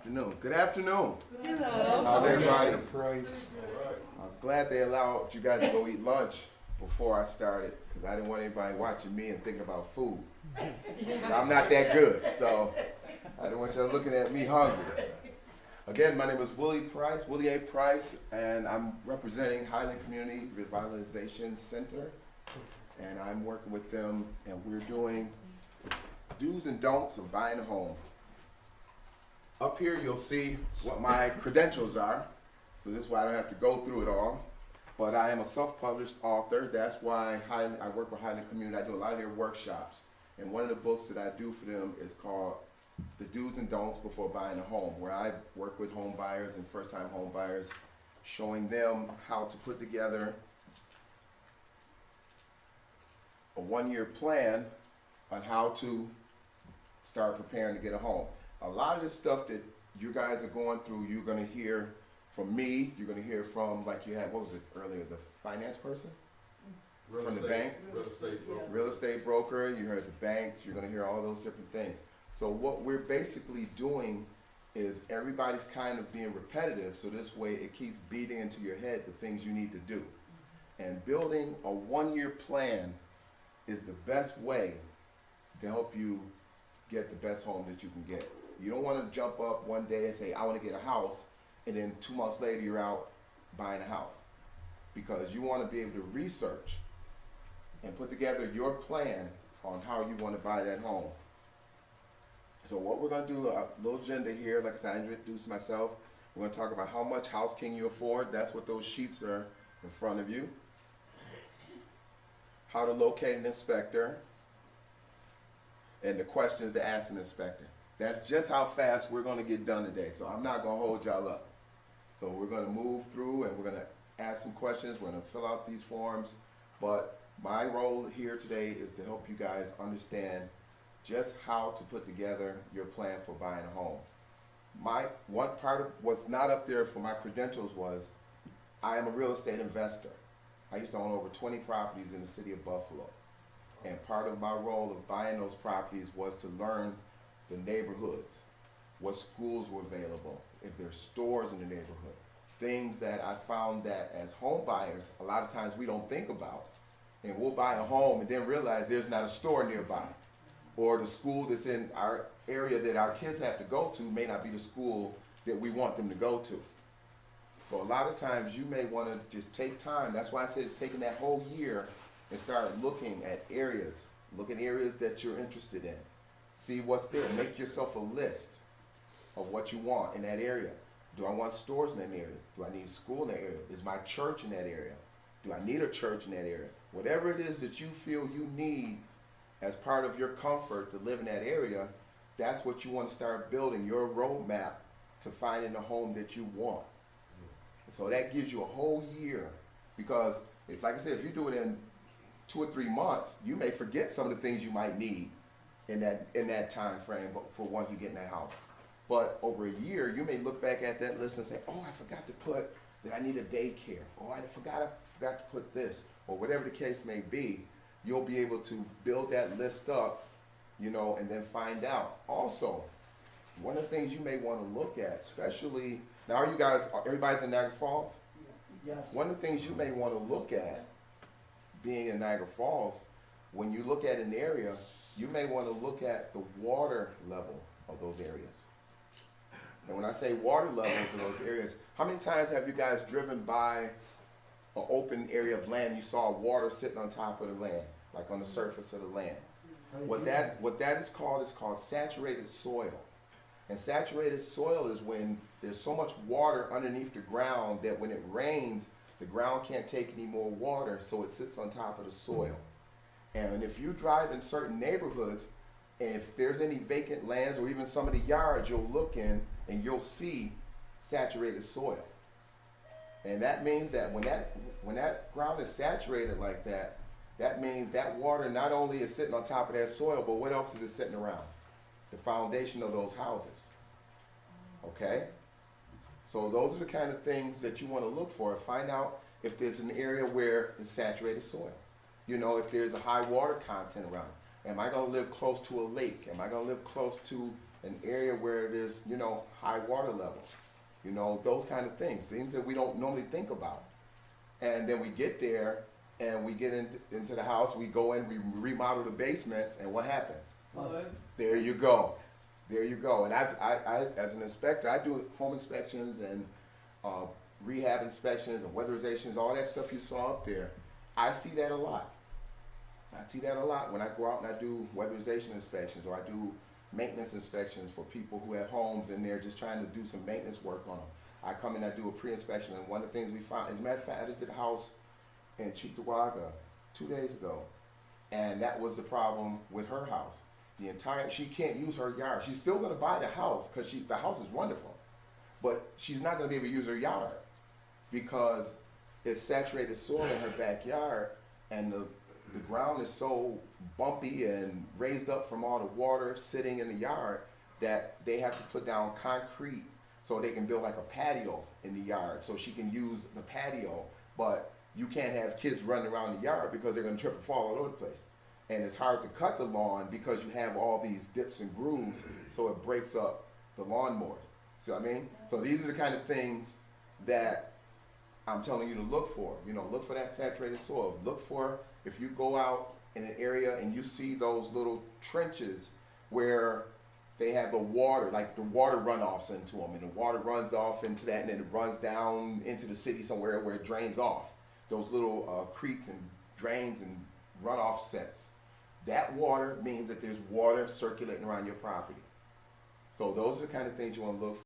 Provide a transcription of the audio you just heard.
Afternoon. Good afternoon. Hello. How's everybody? Price. I was glad they allowed you guys to go eat lunch before I started because I didn't want anybody watching me and thinking about food. I'm not that good, so I didn't want y'all looking at me hungry. Again, my name is Willie A. Price, and I'm representing Highland Community Revitalization Center, and I'm working with them, and we're doing do's and don'ts of buying a home. Up here, you'll see what my credentials are, so this is why I don't have to go through it all. But I am a self-published author. That's why I work with Highland Community. I do a lot of their workshops, and one of the books that I do for them is called The Do's and Don'ts Before Buying a Home, where I work with home buyers and first-time home buyers, showing them how to put together a one-year plan on how to start preparing to get a home. A lot of this stuff that you guys are going through, you're going to hear from me, you're going to hear from, like you had, what was it earlier, the finance person? From the bank? Real estate broker, you heard the banks, you're going to hear all those different things. So what we're basically doing is everybody's kind of being repetitive, so this way it keeps beating into your head the things you need to do. And building a one-year plan is the best way to help you get the best home that you can get. You don't want to jump up one day and say, I want to get a house, and then 2 months later you're out buying a house. Because you want to be able to research and put together your plan on how you want to buy that home. So what we're going to do, a little agenda here, like I said, I introduced myself. We're going to talk about how much house can you afford. That's what those sheets are in front of you. How to locate an inspector, and the questions to ask an inspector. That's just how fast we're going to get done today, so I'm not going to hold y'all up. So we're going to move through and we're going to ask some questions, we're going to fill out these forms, but my role here today is to help you guys understand just how to put together your plan for buying a home. One part of what's not up there for my credentials was I am a real estate investor. I used to own over 20 properties in the city of Buffalo. And part of my role of buying those properties was to learn the neighborhoods, what schools were available, if there's stores in the neighborhood. Things that I found that as home buyers, a lot of times we don't think about. And we'll buy a home and then realize there's not a store nearby. Or the school that's in our area that our kids have to go to may not be the school that we want them to go to. So a lot of times you may want to just take time. That's why I said it's taking that whole year and start looking at areas. Look at areas that you're interested in. See what's there. Make yourself a list of what you want in that area. Do I want stores in that area? Do I need a school in that area? Is my church in that area? Do I need a church in that area? Whatever it is that you feel you need as part of your comfort to live in that area, that's what you want to start building, your roadmap to finding the home that you want. So that gives you a whole year, because like I said, if you do it in 2 or 3 months, you may forget some of the things you might need in that time frame for once you get in that house. But over a year, you may look back at that list and say, oh, I forgot to put that I need a daycare. Oh, I forgot to put this, or whatever the case may be. You'll be able to build that list up, and then find out. Also, one of the things you may want to look at, especially, now everybody's in Niagara Falls? Yes. One of the things you may want to look at, being in Niagara Falls, when you look at an area, you may want to look at the water level of those areas. And when I say water levels in those areas, how many times have you guys driven by an open area of land, you saw water sitting on top of the land, like on the surface of the land? What that is called saturated soil. And saturated soil is when there's so much water underneath the ground that when it rains, the ground can't take any more water, so it sits on top of the soil. And if you drive in certain neighborhoods, and if there's any vacant lands or even some of the yards, you'll look in and you'll see saturated soil. And that means that when that ground is saturated like that, that means that water not only is sitting on top of that soil, but what else is it sitting around? The foundation of those houses. Okay? So those are the kind of things that you want to look for. Find out if there's an area where it's saturated soil. If there's a high water content around. Am I going to live close to a lake? Am I going to live close to an area where there's, you know, high water level, you know, those kind of things that we don't normally think about. And then we get there and we get into the house, we go in, we remodel the basements, and what happens? Floods. There you go. There you go. And I as an inspector, I do home inspections and rehab inspections and weatherizations, all that stuff you saw up there. I see that a lot. I see that a lot when I go out and I do weatherization inspections, or I do maintenance inspections for people who have homes and they're just trying to do some maintenance work on them. I come in, I do a pre-inspection, and one of the things we found, as a matter of fact, I just did a house in Cheektowaga 2 days ago, and that was the problem with her house. She can't use her yard. She's still gonna buy the house because the house is wonderful, but she's not gonna be able to use her yard because it's saturated soil in her backyard, and the ground is so bumpy and raised up from all the water sitting in the yard that they have to put down concrete so they can build like a patio in the yard so she can use the patio. But you can't have kids running around the yard because they're gonna trip and fall all over the place. And it's hard to cut the lawn because you have all these dips and grooves, so it breaks up the lawnmowers. See what I mean? So these are the kind of things that I'm telling you to look for. You know, look for that saturated soil. Look for, if you go out in an area and you see those little trenches where they have the water, like the water runoffs into them, and the water runs off into that, and then it runs down into the city somewhere where it drains off. Those little creeks and drains and runoff sets. That water means that there's water circulating around your property. So those are the kind of things you want to look for.